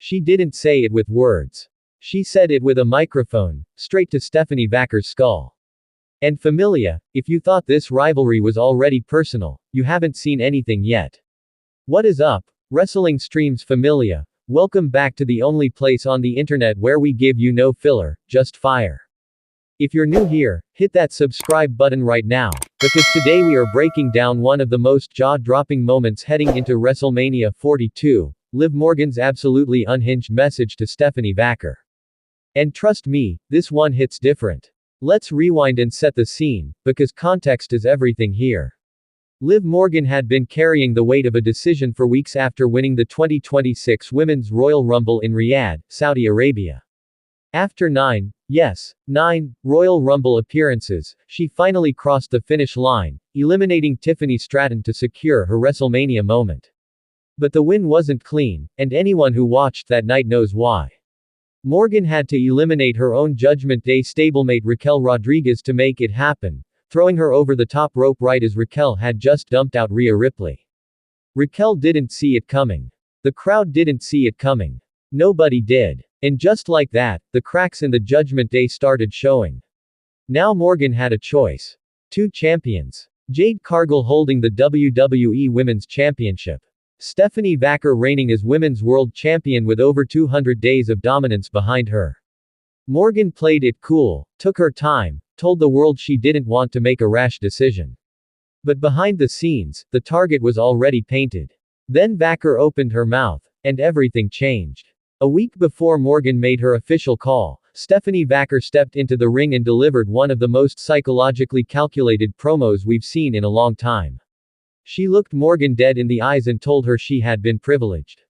She didn't say it with words. She said it with a microphone, straight to Stephanie Vaquer's skull. And Familia, if you thought this rivalry was already personal, you haven't seen anything yet. What is up, wrestling streams Familia? Welcome back to the only place on the internet where we give you no filler, just fire. If you're new here, hit that subscribe button right now, because today we are breaking down one of the most jaw-dropping moments heading into WrestleMania 42, Liv Morgan's absolutely unhinged message to Stephanie Vaquer. And trust me, this one hits different. Let's rewind and set the scene, because context is everything here. Liv Morgan had been carrying the weight of a decision for weeks after winning the 2026 Women's Royal Rumble in Riyadh, Saudi Arabia. After nine Royal Rumble appearances, she finally crossed the finish line, eliminating Tiffany Stratton to secure her WrestleMania moment. But the win wasn't clean, and anyone who watched that night knows why. Morgan had to eliminate her own Judgment Day stablemate Raquel Rodriguez to make it happen, throwing her over the top rope right as Raquel had just dumped out Rhea Ripley. Raquel didn't see it coming. The crowd didn't see it coming. Nobody did. And just like that, the cracks in the Judgment Day started showing. Now Morgan had a choice. Two champions. Jade Cargill holding the WWE Women's Championship. Stephanie Vaquer reigning as Women's World Champion with over 200 days of dominance behind her. Morgan played it cool, took her time, told the world she didn't want to make a rash decision. But behind the scenes, the target was already painted. Then Vaquer opened her mouth, and everything changed. A week before Morgan made her official call, Stephanie Vaquer stepped into the ring and delivered one of the most psychologically calculated promos we've seen in a long time. She looked Morgan dead in the eyes and told her she had been privileged.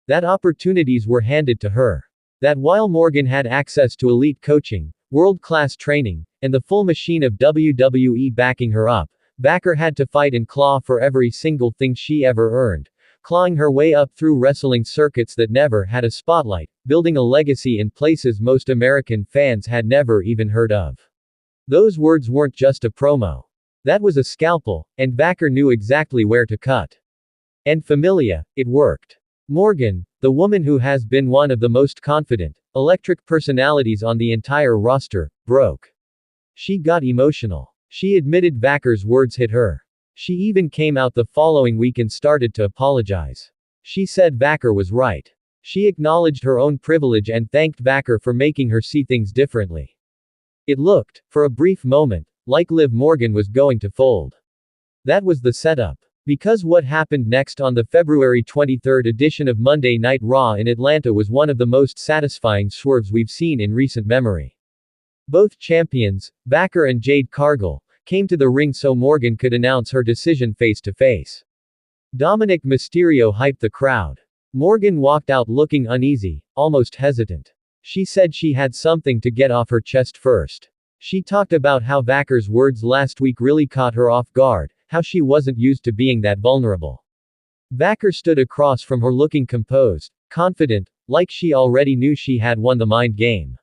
That opportunities were handed to her. That while Morgan had access to elite coaching, world-class training, and the full machine of WWE backing her up, Vaquer had to fight and claw for every single thing she ever earned, clawing her way up through wrestling circuits that never had a spotlight, building a legacy in places most American fans had never even heard of. Those words weren't just a promo. That was a scalpel, and Vaquer knew exactly where to cut. And Familia, it worked. Morgan, the woman who has been one of the most confident, electric personalities on the entire roster, broke. She got emotional. She admitted Vaquer's words hit her. She even came out the following week and started to apologize. She said Vaquer was right. She acknowledged her own privilege and thanked Vaquer for making her see things differently. It looked, for a brief moment, like Liv Morgan was going to fold. That was the setup. Because what happened next on the February 23 edition of Monday Night Raw in Atlanta was one of the most satisfying swerves we've seen in recent memory. Both champions, Vaquer and Jade Cargill, came to the ring so Morgan could announce her decision face to face. Dominic Mysterio hyped the crowd. Morgan walked out looking uneasy, almost hesitant. She said she had something to get off her chest first. She talked about how Vaquer's words last week really caught her off guard, how she wasn't used to being that vulnerable. Vaquer stood across from her looking composed, confident, like she already knew she had won the mind game.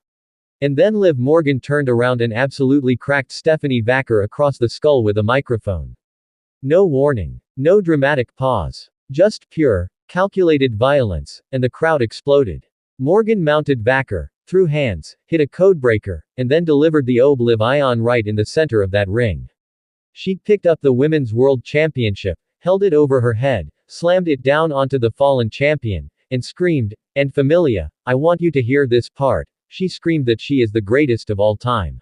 And then Liv Morgan turned around and absolutely cracked Stephanie Vaquer across the skull with a microphone. No warning. No dramatic pause. Just pure, calculated violence, and the crowd exploded. Morgan mounted Vaquer, threw hands, hit a codebreaker, and then delivered the Oblivion right in the center of that ring. She picked up the Women's World Championship, held it over her head, slammed it down onto the fallen champion, and screamed, "And Familia, I want you to hear this part." She screamed that she is the greatest of all time.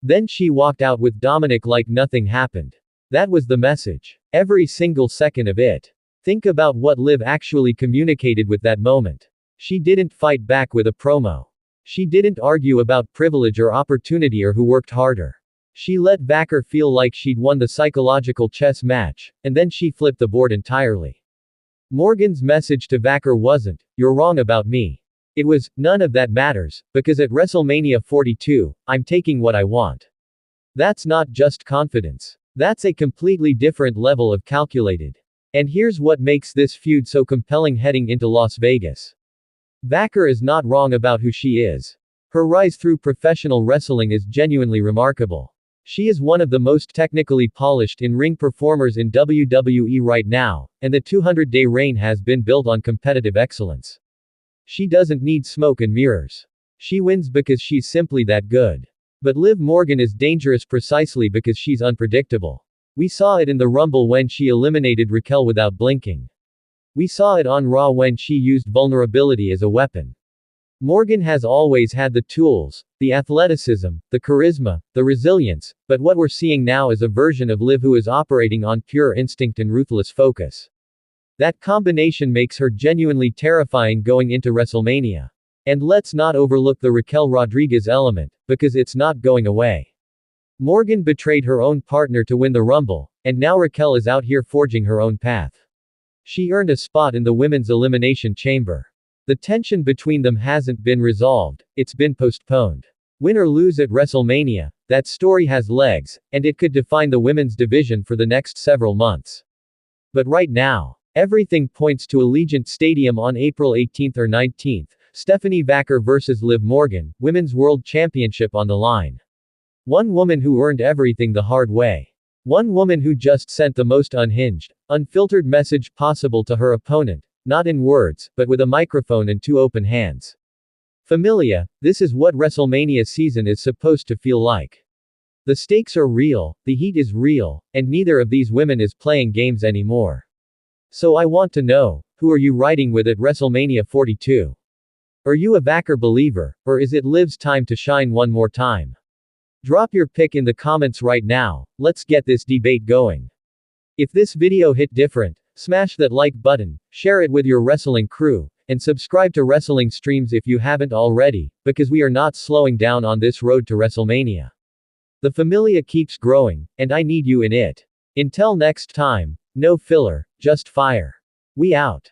Then she walked out with Dominic like nothing happened. That was the message. Every single second of it. Think about what Liv actually communicated with that moment. She didn't fight back with a promo. She didn't argue about privilege or opportunity or who worked harder. She let Vaquer feel like she'd won the psychological chess match, and then she flipped the board entirely. Morgan's message to Vaquer wasn't, "You're wrong about me." It was, "None of that matters, because at WrestleMania 42, I'm taking what I want." That's not just confidence. That's a completely different level of calculated. And here's what makes this feud so compelling heading into Las Vegas. Vaquer is not wrong about who she is. Her rise through professional wrestling is genuinely remarkable. She is one of the most technically polished in-ring performers in WWE right now, and the 200-day reign has been built on competitive excellence. She doesn't need smoke and mirrors. She wins because she's simply that good. But Liv Morgan is dangerous precisely because she's unpredictable. We saw it in the Rumble when she eliminated Raquel without blinking. We saw it on Raw when she used vulnerability as a weapon. Morgan has always had the tools, the athleticism, the charisma, the resilience, but what we're seeing now is a version of Liv who is operating on pure instinct and ruthless focus. That combination makes her genuinely terrifying going into WrestleMania. And let's not overlook the Raquel Rodriguez element, because it's not going away. Morgan betrayed her own partner to win the Rumble, and now Raquel is out here forging her own path. She earned a spot in the Women's Elimination Chamber. The tension between them hasn't been resolved, it's been postponed. Win or lose at WrestleMania, that story has legs, and it could define the women's division for the next several months. But right now, everything points to Allegiant Stadium on April 18 or 19. Stephanie Vaquer vs. Liv Morgan, Women's World Championship on the line. One woman who earned everything the hard way. One woman who just sent the most unhinged, unfiltered message possible to her opponent, not in words, but with a microphone and two open hands. Familia, this is what WrestleMania season is supposed to feel like. The stakes are real, the heat is real, and neither of these women is playing games anymore. So I want to know, who are you riding with at WrestleMania 42? Are you a Vaquer believer, or is it Liv's time to shine one more time? Drop your pick in the comments right now, let's get this debate going. If this video hit different, smash that like button, share it with your wrestling crew, and subscribe to Wrestling Streams if you haven't already, because we are not slowing down on this road to WrestleMania. The Familia keeps growing, and I need you in it. Until next time, no filler, just fire. We out.